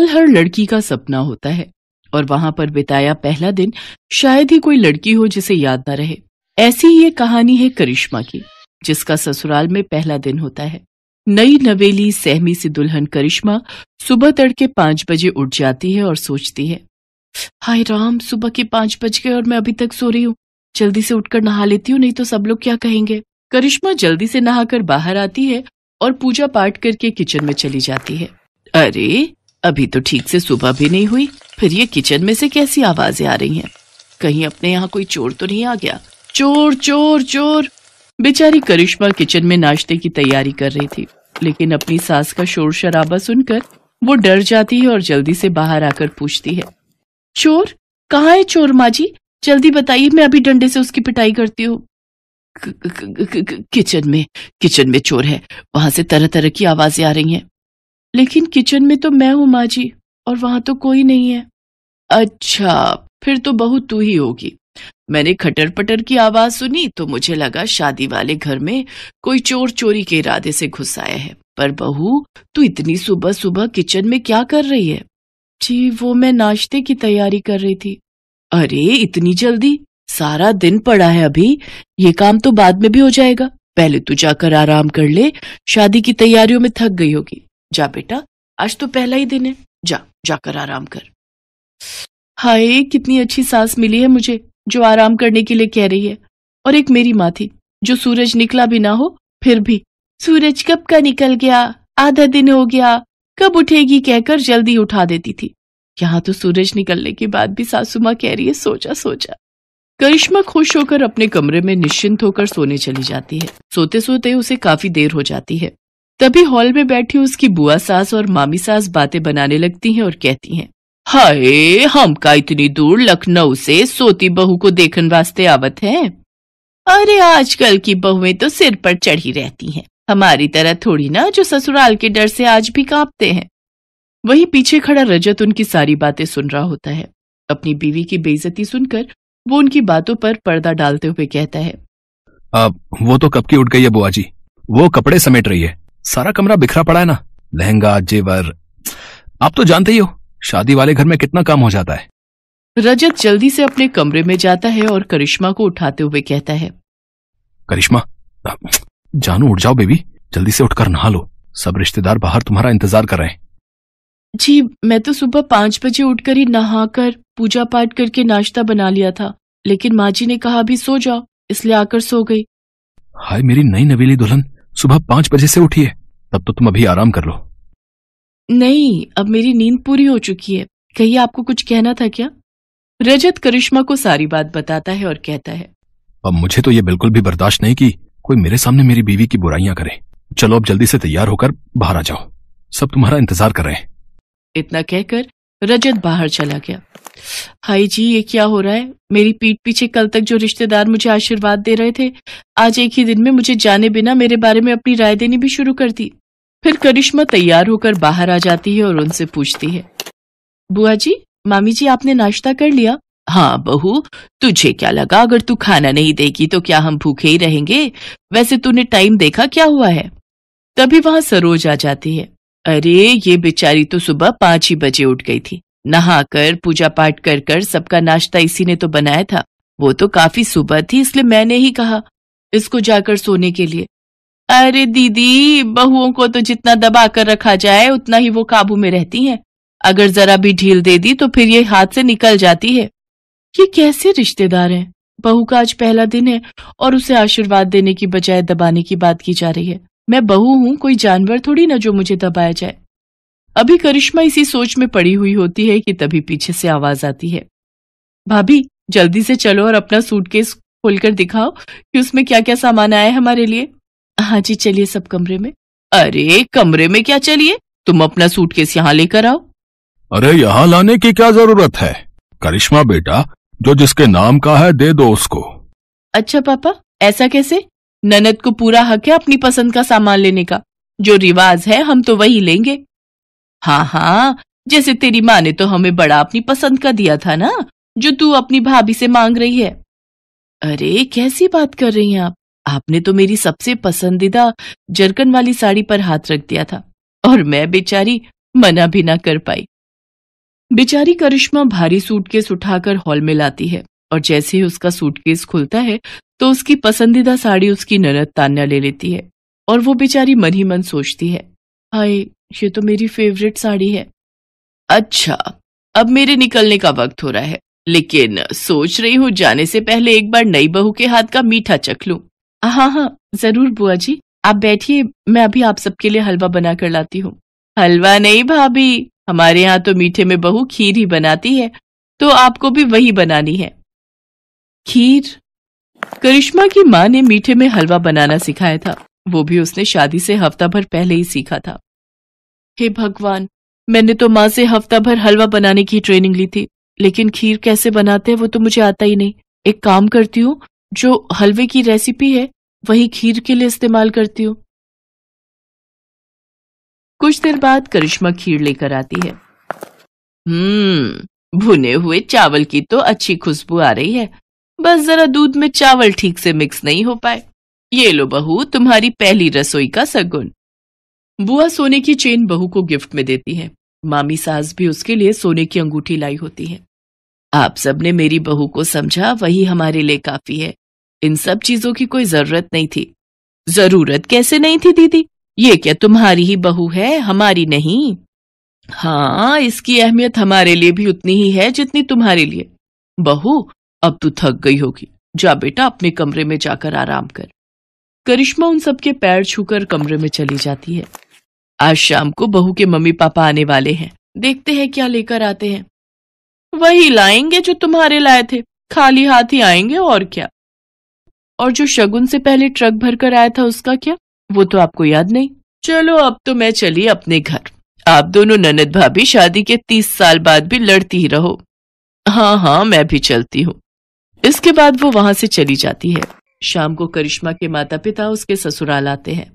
ससुराल हर लड़की का सपना होता है और वहां पर बिताया पहला दिन शायद ही कोई लड़की हो जिसे याद न रहे। ऐसी ही ये कहानी है करिश्मा की, जिसका ससुराल में पहला दिन होता है। नई नवेली सहमी सी दुल्हन करिश्मा सुबह तड़के 5 बजे उठ जाती है और सोचती है, हाय राम, सुबह के 5 बज गए और मैं अभी तक सो रही हूँ। जल्दी से उठकर नहा लेती हूँ, नहीं तो सब लोग क्या कहेंगे। करिश्मा जल्दी से नहाकर बाहर आती है और पूजा पाठ करके किचन में चली जाती है। अरे, अभी तो ठीक से सुबह भी नहीं हुई, फिर ये किचन में से कैसी आवाजें आ रही हैं? कहीं अपने यहाँ कोई चोर तो नहीं आ गया? चोर चोर चोर। बेचारी करिश्मा किचन में नाश्ते की तैयारी कर रही थी, लेकिन अपनी सास का शोर शराबा सुनकर वो डर जाती है और जल्दी से बाहर आकर पूछती है, चोर? कहाँ है चोर माँ जी? जल्दी बताइए, मैं अभी डंडे से उसकी पिटाई करती हूँ। किचन में चोर है, वहां से तरह तरह की आवाजें आ रही हैं। लेकिन किचन में तो मैं हूँ माँ जी, और वहां तो कोई नहीं है। अच्छा, फिर तो बहू तू ही होगी। मैंने खटर पटर की आवाज सुनी तो मुझे लगा शादी वाले घर में कोई चोर चोरी के इरादे से घुस आया है। पर बहू, तू इतनी सुबह सुबह किचन में क्या कर रही है? जी, वो मैं नाश्ते की तैयारी कर रही थी। अरे, इतनी जल्दी? सारा दिन पड़ा है अभी, ये काम तो बाद में भी हो जाएगा। पहले तू जाकर आराम कर ले, शादी की तैयारियों में थक गई होगी। जा बेटा, आज तो पहला ही दिन है, जाकर आराम कर। हाय, कितनी अच्छी सास मिली है मुझे, जो आराम करने के लिए कह रही है। और एक मेरी माँ थी, जो सूरज निकला भी ना हो फिर भी, सूरज कब का निकल गया, आधा दिन हो गया, कब उठेगी कहकर जल्दी उठा देती थी। यहाँ तो सूरज निकलने के बाद भी सासू माँ कह रही है, सो जा। करिश्मा खुश होकर अपने कमरे में निश्चिंत होकर सोने चली जाती है। सोते सोते उसे काफी देर हो जाती है। तभी हॉल में बैठी उसकी बुआ सास और मामी सास बातें बनाने लगती हैं और कहती हैं, हाय, हम का इतनी दूर लखनऊ से सोती बहू को देखने वास्ते आवत है। अरे, आजकल की बहुएं तो सिर पर चढ़ी रहती हैं, हमारी तरह थोड़ी ना, जो ससुराल के डर से आज भी कांपते हैं। वहीं पीछे खड़ा रजत उनकी सारी बातें सुन रहा होता है। अपनी बीवी की बेइज्जती सुनकर वो उनकी बातों पर पर्दा डालते हुए कहता है, वो तो कब की उठ गई है बुआ जी, वो कपड़े समेट रही है, सारा कमरा बिखरा पड़ा है ना, लहंगा जेवर, आप तो जानते ही हो शादी वाले घर में कितना काम हो जाता है। रजत जल्दी से अपने कमरे में जाता है और करिश्मा को उठाते हुए कहता है, करिश्मा, जानू उठ जाओ बेबी, जल्दी से उठकर नहा लो, सब रिश्तेदार बाहर तुम्हारा इंतजार कर रहे हैं। जी, मैं तो सुबह 5 बजे उठकर ही नहाकर पूजा पाठ करके नाश्ता बना लिया था, लेकिन माँ जी ने कहा अभी सो जाओ, इसलिए आकर सो गई। हाय मेरी नई नवेली दुल्हन, सुबह 5 बजे से उठी है, तब तो तुम अभी आराम कर लो। नहीं, अब मेरी नींद पूरी हो चुकी है। कहिए, आपको कुछ कहना था क्या? रजत करिश्मा को सारी बात बताता है और कहता है, अब मुझे तो ये बिल्कुल भी बर्दाश्त नहीं कि कोई मेरे सामने मेरी बीवी की बुराइयां करे। चलो अब जल्दी से तैयार होकर बाहर आ जाओ, सब तुम्हारा इंतजार कर रहे हैं। इतना कहकर रजत बाहर चला गया। हाय जी, ये क्या हो रहा है? मेरी पीठ पीछे कल तक जो रिश्तेदार मुझे आशीर्वाद दे रहे थे, आज एक ही दिन में मुझे जाने बिना मेरे बारे में अपनी राय देनी भी शुरू कर दी। फिर करिश्मा तैयार होकर बाहर आ जाती है और उनसे पूछती है, बुआ जी, मामी जी, आपने नाश्ता कर लिया? हाँ बहू, तुझे क्या लगा अगर तू खाना नहीं देगी तो क्या हम भूखे ही रहेंगे? वैसे तूने टाइम देखा क्या हुआ है? तभी वहां सरोज आ जाती है। अरे, ये बेचारी तो सुबह 5 ही बजे उठ गई थी, नहाकर पूजा पाठ कर कर सबका नाश्ता इसी ने तो बनाया था। वो तो काफी सुबह थी, इसलिए मैंने ही कहा इसको जाकर सोने के लिए। अरे दीदी, बहुओं को तो जितना दबा कर रखा जाए उतना ही वो काबू में रहती हैं। अगर जरा भी ढील दे दी तो फिर ये हाथ से निकल जाती है। ये कैसे रिश्तेदार हैं? बहू का आज पहला दिन है और उसे आशीर्वाद देने की बजाय दबाने की बात की जा रही है। मैं बहू हूं, कोई जानवर थोड़ी ना जो मुझे दबाया जाए। अभी करिश्मा इसी सोच में पड़ी हुई होती है कि तभी पीछे से आवाज आती है, भाभी जल्दी से चलो और अपना सूटकेस खोलकर दिखाओ कि उसमें क्या क्या सामान आया है हमारे लिए। हाँ जी, चलिए सब कमरे में। अरे कमरे में क्या चलिए, तुम अपना सूटकेस यहाँ लेकर आओ। अरे यहाँ लाने की क्या जरूरत है? करिश्मा बेटा, जो जिसके नाम का है दे दो उसको। अच्छा पापा, ऐसा कैसे? ननद को पूरा हक है अपनी पसंद का सामान लेने का, जो रिवाज है हम तो वही लेंगे। हाँ हाँ, जैसे तेरी माँ ने तो हमें बड़ा अपनी पसंद का दिया था ना, जो तू अपनी भाभी से मांग रही है। अरे कैसी बात कर रही हैं आप? आपने तो मेरी सबसे पसंदीदा जरकन वाली साड़ी पर हाथ रख दिया था और मैं बेचारी मना भी ना कर पाई। बेचारी करिश्मा भारी सूटकेस उठाकर हॉल में लाती है और जैसे ही उसका सूटकेस खुलता है तो उसकी पसंदीदा साड़ी उसकी ननद तान्या ले लेती है और वो बेचारी मन ही मन सोचती है, हाय ये तो मेरी फेवरेट साड़ी है। अच्छा, अब मेरे निकलने का वक्त हो रहा है, लेकिन सोच रही हूँ जाने से पहले एक बार नई बहू के हाथ का मीठा चख लूं। हाँ हाँ जरूर बुआ जी, आप बैठिए, मैं अभी आप सबके लिए हलवा बना कर लाती हूँ। हलवा नहीं भाभी, हमारे यहाँ तो मीठे में बहू खीर ही बनाती है, तो आपको भी वही बनानी है। खीर? करिश्मा की माँ ने मीठे में हलवा बनाना सिखाया था, वो भी उसने शादी से हफ्ता भर पहले ही सीखा था। हे भगवान, मैंने तो माँ से हफ्ता भर हलवा बनाने की ट्रेनिंग ली थी, लेकिन खीर कैसे बनाते हैं वो तो मुझे आता ही नहीं। एक काम करती हूँ, जो हलवे की रेसिपी है वही खीर के लिए इस्तेमाल करती हूँ। कुछ देर बाद करिश्मा खीर लेकर आती है। भुने हुए चावल की तो अच्छी खुशबू आ रही है, बस जरा दूध में चावल ठीक से मिक्स नहीं हो पाए। ये लो बहू, तुम्हारी पहली रसोई का सगुन। बुआ सोने की चेन बहू को गिफ्ट में देती है। मामी सास भी उसके लिए सोने की अंगूठी लाई होती है। आप सबने मेरी बहू को समझा, वही हमारे लिए काफी है। इन सब चीजों की कोई जरूरत नहीं थी। जरूरत कैसे नहीं थी दीदी? ये क्या तुम्हारी ही बहू है, हमारी नहीं? हाँ, इसकी अहमियत हमारे लिए भी उतनी ही है जितनी तुम्हारे लिए। बहू, अब तू थक गई होगी, जा बेटा अपने कमरे में जाकर आराम कर। करिश्मा उन सबके पैर छूकर कमरे में चली जाती है। आज शाम को बहू के मम्मी पापा आने वाले हैं, देखते हैं क्या लेकर आते हैं। वही लाएंगे जो तुम्हारे लाए थे, खाली हाथ ही आएंगे और क्या। और जो शगुन से पहले ट्रक भरकर आया था उसका क्या, वो तो आपको याद नहीं। चलो अब तो मैं चली अपने घर। आप दोनों ननद भाभी शादी के 30 साल बाद भी लड़ती ही रहो। हाँ हाँ मैं भी चलती हूँ। इसके बाद वो वहां से चली जाती है। शाम को करिश्मा के माता पिता उसके ससुराल आते हैं।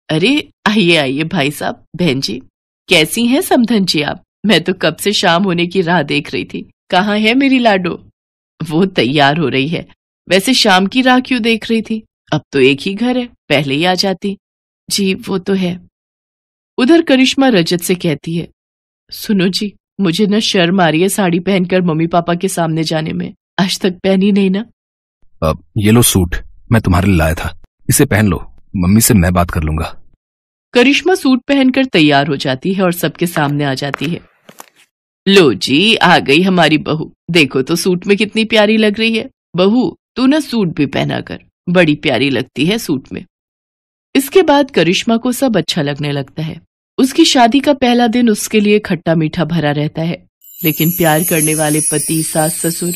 अरे आइए आइए भाई साहब, बहन जी, कैसी हैं समधन जी आप? मैं तो कब से शाम होने की राह देख रही थी। कहाँ है मेरी लाडो? वो तैयार हो रही है। वैसे शाम की राह क्यों देख रही थी? अब तो एक ही घर है, पहले ही आ जाती। जी वो तो है। उधर करिश्मा रजत से कहती है, सुनो जी, मुझे न शर्म आ रही है साड़ी पहनकर मम्मी पापा के सामने जाने में। आज तक पहनी नहीं ना। अब ये लो सूट, मैं तुम्हारे लिए लाया था, इसे पहन लो, मम्मी से मैं बात कर लूंगा। करिश्मा सूट पहनकर तैयार हो जाती है और सबके सामने आ जाती है। लो जी, आ गई हमारी बहू। देखो तो सूट में कितनी प्यारी लग रही है। बहू तू ना सूट भी पहना कर, बड़ी प्यारी लगती है सूट में। इसके बाद करिश्मा को सब अच्छा लगने लगता है। उसकी शादी का पहला दिन उसके लिए खट्टा मीठा भरा रहता है, लेकिन प्यार करने वाले पति, सास ससुर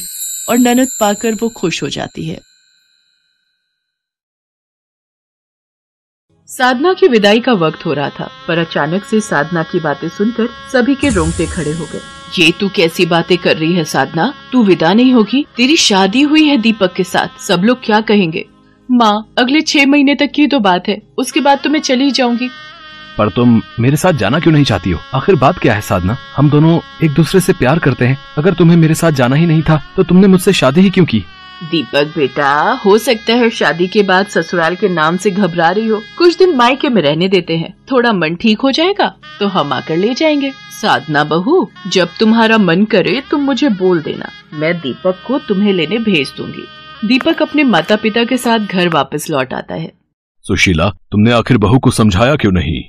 और ननद पाकर वो खुश हो जाती है। साधना की विदाई का वक्त हो रहा था, पर अचानक से साधना की बातें सुनकर सभी के रोंगटे खड़े हो गए। ये तू कैसी बातें कर रही है साधना? तू विदा नहीं होगी? तेरी शादी हुई है दीपक के साथ, सब लोग क्या कहेंगे? माँ, अगले 6 महीने तक की तो बात है, उसके बाद तो मैं चली जाऊंगी। पर तुम मेरे साथ जाना क्यों नहीं चाहती हो? आखिर बात क्या है साधना? हम दोनों एक दूसरे से प्यार करते हैं। अगर तुम्हें मेरे साथ जाना ही नहीं था तो तुमने मुझसे शादी ही क्यों की? दीपक बेटा, हो सकता है शादी के बाद ससुराल के नाम से घबरा रही हो। कुछ दिन मायके में रहने देते हैं, थोड़ा मन ठीक हो जाएगा तो हम आकर ले जाएंगे। साधना बहू, जब तुम्हारा मन करे तुम मुझे बोल देना, मैं दीपक को तुम्हें लेने भेज दूंगी। दीपक अपने माता पिता के साथ घर वापस लौट आता है। सुशीला, तुमने आखिर बहू को समझाया क्यों नहीं?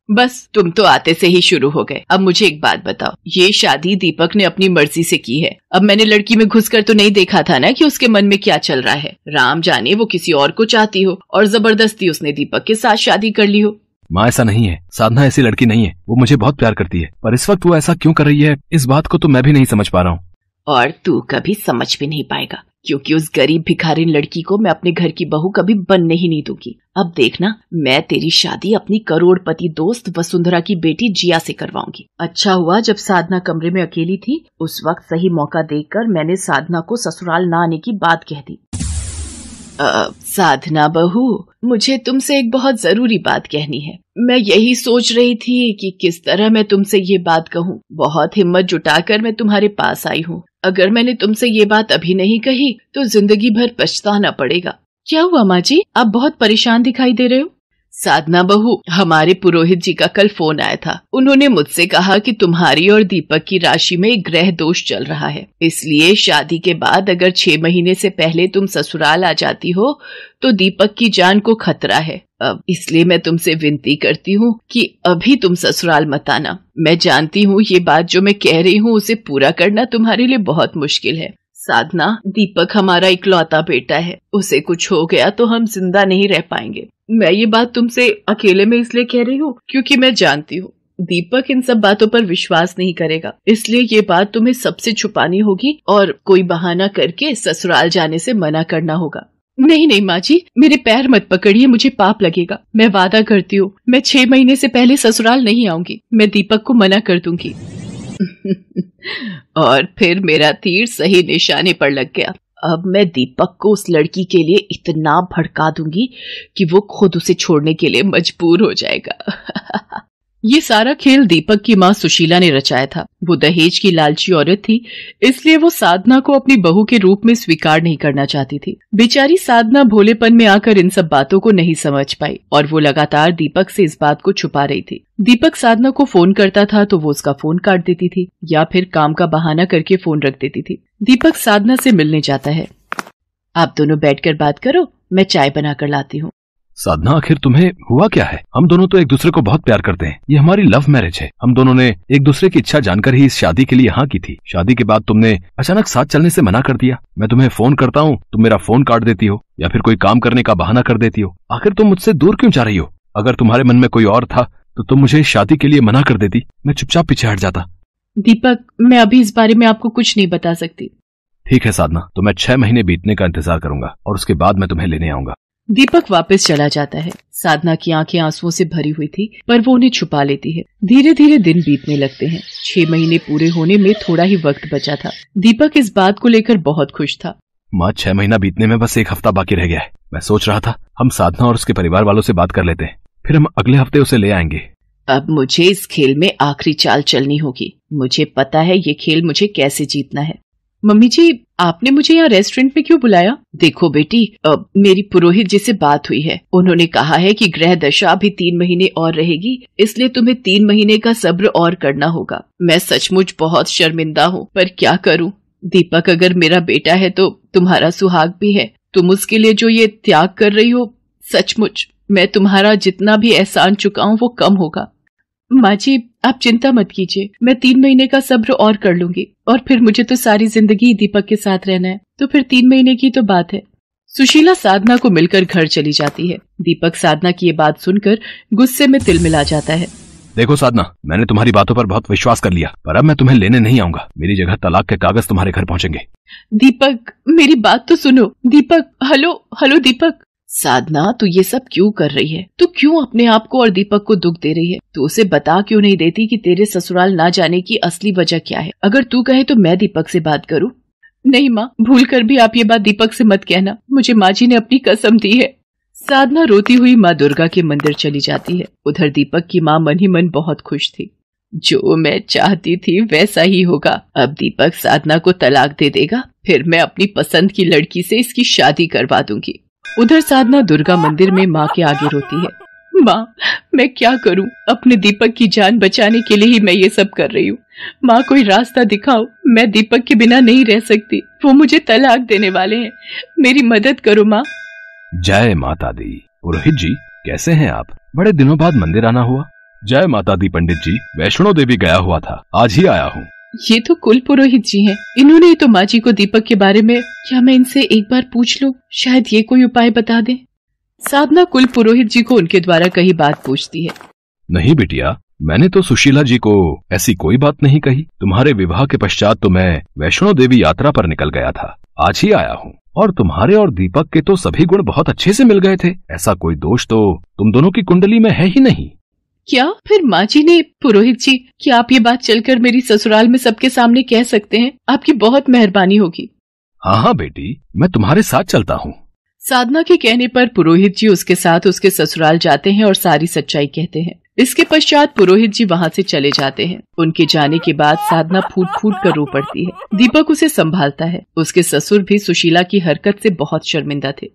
बस तुम तो आते से ही शुरू हो गए। अब मुझे एक बात बताओ, ये शादी दीपक ने अपनी मर्जी से की है। अब मैंने लड़की में घुसकर तो नहीं देखा था ना कि उसके मन में क्या चल रहा है। राम जाने वो किसी और को चाहती हो और जबरदस्ती उसने दीपक के साथ शादी कर ली हो। माँ, ऐसा नहीं है। साधना ऐसी लड़की नहीं है, वो मुझे बहुत प्यार करती है, पर इस वक्त वो ऐसा क्यों कर रही है, इस बात को तो मैं भी नहीं समझ पा रहा हूँ। और तू कभी समझ भी नहीं पाएगा, क्योंकि उस गरीब भिखारिन लड़की को मैं अपने घर की बहू कभी बनने ही नहीं दूंगी। अब देखना, मैं तेरी शादी अपनी करोड़पति दोस्त वसुंधरा की बेटी जिया से करवाऊंगी। अच्छा हुआ जब साधना कमरे में अकेली थी, उस वक्त सही मौका देखकर मैंने साधना को ससुराल न आने की बात कह दी। साधना बहू, मुझे तुमसे एक बहुत जरूरी बात कहनी है। मैं यही सोच रही थी कि किस तरह मैं तुमसे ये बात कहूँ। बहुत हिम्मत जुटाकर मैं तुम्हारे पास आई हूँ। अगर मैंने तुमसे ये बात अभी नहीं कही तो जिंदगी भर पछताना पड़ेगा। क्या हुआ माँ जी, आप बहुत परेशान दिखाई दे रहे हो? साधना बहू, हमारे पुरोहित जी का कल फोन आया था। उन्होंने मुझसे कहा कि तुम्हारी और दीपक की राशि में एक ग्रह दोष चल रहा है, इसलिए शादी के बाद अगर 6 महीने से पहले तुम ससुराल आ जाती हो तो दीपक की जान को खतरा है। अब इसलिए मैं तुमसे विनती करती हूँ कि अभी तुम ससुराल मत आना। मैं जानती हूँ ये बात जो मैं कह रही हूँ उसे पूरा करना तुम्हारे लिए बहुत मुश्किल है। साधना, दीपक हमारा इकलौता बेटा है, उसे कुछ हो गया तो हम जिंदा नहीं रह पाएंगे। मैं ये बात तुमसे अकेले में इसलिए कह रही हूँ क्योंकि मैं जानती हूँ दीपक इन सब बातों पर विश्वास नहीं करेगा, इसलिए ये बात तुम्हें सबसे छुपानी होगी और कोई बहाना करके ससुराल जाने से मना करना होगा। नहीं नहीं माँ जी, मेरे पैर मत पकड़िए, मुझे पाप लगेगा। मैं वादा करती हूँ मैं 6 महीने से पहले ससुराल नहीं आऊंगी। मैं दीपक को मना कर दूंगी। और फिर मेरा तीर सही निशाने पर लग गया। अब मैं दीपक को उस लड़की के लिए इतना भड़का दूंगी कि वो खुद उसे छोड़ने के लिए मजबूर हो जाएगा। ये सारा खेल दीपक की माँ सुशीला ने रचाया था। वो दहेज की लालची औरत थी, इसलिए वो साधना को अपनी बहू के रूप में स्वीकार नहीं करना चाहती थी। बेचारी साधना भोलेपन में आकर इन सब बातों को नहीं समझ पाई और वो लगातार दीपक से इस बात को छुपा रही थी। दीपक साधना को फोन करता था तो वो उसका फोन काट देती थी या फिर काम का बहाना करके फोन रख देती थी। दीपक साधना से मिलने जाता है। आप दोनों बैठकर बात करो, मैं चाय बनाकर लाती हूँ। साधना, आखिर तुम्हें हुआ क्या है? हम दोनों तो एक दूसरे को बहुत प्यार करते हैं। ये हमारी लव मैरिज है। हम दोनों ने एक दूसरे की इच्छा जानकर ही इस शादी के लिए हाँ की थी। शादी के बाद तुमने अचानक साथ चलने से मना कर दिया। मैं तुम्हें फोन करता हूँ, तुम मेरा फोन काट देती हो या फिर कोई काम करने का बहाना कर देती हो। आखिर तुम मुझसे दूर क्यों जा रही हो? अगर तुम्हारे मन में कोई और था तो तुम मुझे शादी के लिए मना कर देती, मैं चुपचाप पीछे हट जाता। दीपक, मैं अभी इस बारे में आपको कुछ नहीं बता सकती। ठीक है साधना, तो मैं 6 महीने बीतने का इंतजार करूंगा और उसके बाद मैं तुम्हें लेने आऊंगा। दीपक वापस चला जाता है। साधना की आंखें आंसुओं से भरी हुई थी, पर वो उन्हें छुपा लेती है। धीरे धीरे दिन बीतने लगते हैं। 6 महीने पूरे होने में थोड़ा ही वक्त बचा था। दीपक इस बात को लेकर बहुत खुश था। माँ, 6 महीना बीतने में बस 1 हफ्ता बाकी रह गया है। मैं सोच रहा था हम साधना और उसके परिवार वालों से बात कर लेते हैं, फिर हम अगले हफ्ते उसे ले आएंगे। अब मुझे इस खेल में आखिरी चाल चलनी होगी। मुझे पता है ये खेल मुझे कैसे जीतना है। मम्मी जी, आपने मुझे यहाँ रेस्टोरेंट में क्यों बुलाया? देखो बेटी, मेरी पुरोहित जी से बात हुई है। उन्होंने कहा है कि ग्रह दशा अभी 3 महीने और रहेगी, इसलिए तुम्हें 3 महीने का सब्र और करना होगा। मैं सचमुच बहुत शर्मिंदा हूँ, पर क्या करूँ? दीपक अगर मेरा बेटा है तो तुम्हारा सुहाग भी है। तुम उसके लिए जो ये त्याग कर रही हो, सचमुच मैं तुम्हारा जितना भी एहसान चुकाऊं वो कम होगा। माँ जी, आप चिंता मत कीजिए, मैं 3 महीने का सब्र और कर लूंगी और फिर मुझे तो सारी जिंदगी दीपक के साथ रहना है, तो फिर 3 महीने की तो बात है। सुशीला साधना को मिलकर घर चली जाती है। दीपक साधना की ये बात सुनकर गुस्से में तिलमिला जाता है। देखो साधना, मैंने तुम्हारी बातों पर बहुत विश्वास कर लिया, पर अब मैं तुम्हें लेने नहीं आऊंगा। मेरी जगह तलाक के कागज तुम्हारे घर पहुंचेंगे। दीपक, मेरी बात तो सुनो। दीपक, हेलो दीपक। साधना, तू ये सब क्यों कर रही है? तू क्यों अपने आप को और दीपक को दुख दे रही है? तू उसे बता क्यों नहीं देती कि तेरे ससुराल ना जाने की असली वजह क्या है? अगर तू कहे तो मैं दीपक से बात करूं। नहीं माँ, भूल कर भी आप ये बात दीपक से मत कहना। मुझे माँ जी ने अपनी कसम दी है। साधना रोती हुई माँ दुर्गा के मंदिर चली जाती है। उधर दीपक की माँ मन ही मन बहुत खुश थी। जो मैं चाहती थी वैसा ही होगा। अब दीपक साधना को तलाक दे देगा, फिर मैं अपनी पसंद की लड़की से इसकी शादी करवा दूंगी। उधर साधना दुर्गा मंदिर में माँ के आगे रोती है। माँ, मैं क्या करूँ? अपने दीपक की जान बचाने के लिए ही मैं ये सब कर रही हूँ। माँ, कोई रास्ता दिखाओ। मैं दीपक के बिना नहीं रह सकती। वो मुझे तलाक देने वाले हैं। मेरी मदद करो माँ। जय माता दी। पुरोहित जी, कैसे हैं आप? बड़े दिनों बाद मंदिर आना हुआ। जय माता दी पंडित जी, वैष्णो देवी गया हुआ था, आज ही आया हूँ। ये तो कुल पुरोहित जी हैं। इन्होंने ही तो माँ जी को दीपक के बारे में, क्या मैं इनसे एक बार पूछ लूं? शायद ये कोई उपाय बता दें। साधना कुल पुरोहित जी को उनके द्वारा कही बात पूछती है। नहीं बिटिया, मैंने तो सुशीला जी को ऐसी कोई बात नहीं कही। तुम्हारे विवाह के पश्चात तो मैं वैष्णो देवी यात्रा पर निकल गया था, आज ही आया हूँ। और तुम्हारे और दीपक के तो सभी गुण बहुत अच्छे से मिल गए थे। ऐसा कोई दोष तो तुम दोनों की कुंडली में है ही नहीं। क्या फिर माँ जी ने? पुरोहित जी, क्या आप ये बात चलकर मेरी ससुराल में सबके सामने कह सकते हैं? आपकी बहुत मेहरबानी होगी। हाँ बेटी, मैं तुम्हारे साथ चलता हूँ। साधना के कहने पर पुरोहित जी उसके साथ उसके ससुराल जाते हैं और सारी सच्चाई कहते हैं। इसके पश्चात पुरोहित जी वहाँ से चले जाते हैं। उनके जाने के बाद साधना फूट फूट कर रो पड़ती है। दीपक उसे संभालता है। उसके ससुर भी सुशीला की हरकत से बहुत शर्मिंदा थे।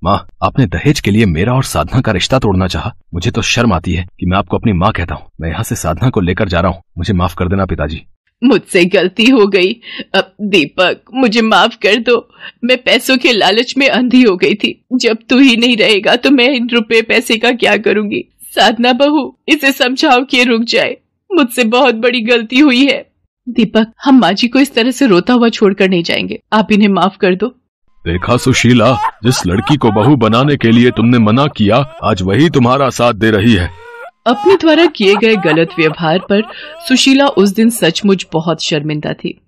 माँ, आपने दहेज के लिए मेरा और साधना का रिश्ता तोड़ना चाहा। मुझे तो शर्म आती है कि मैं आपको अपनी माँ कहता हूँ। मैं यहाँ से साधना को लेकर जा रहा हूँ। मुझे माफ कर देना पिताजी। मुझसे गलती हो गई। अब दीपक, मुझे माफ कर दो। मैं पैसों के लालच में अंधी हो गई थी। जब तू ही नहीं रहेगा तो मैं इन रुपए पैसे का क्या करूंगी। साधना बहू, इसे समझाओ कि रुक जाए। मुझसे बहुत बड़ी गलती हुई है। दीपक, हम माँ जी को इस तरह से रोता हुआ छोड़कर नहीं जाएंगे। आप इन्हें माफ कर दो। देखा सुशीला, जिस लड़की को बहू बनाने के लिए तुमने मना किया, आज वही तुम्हारा साथ दे रही है। अपने द्वारा किए गए गलत व्यवहार पर सुशीला उस दिन सचमुच बहुत शर्मिंदा थी।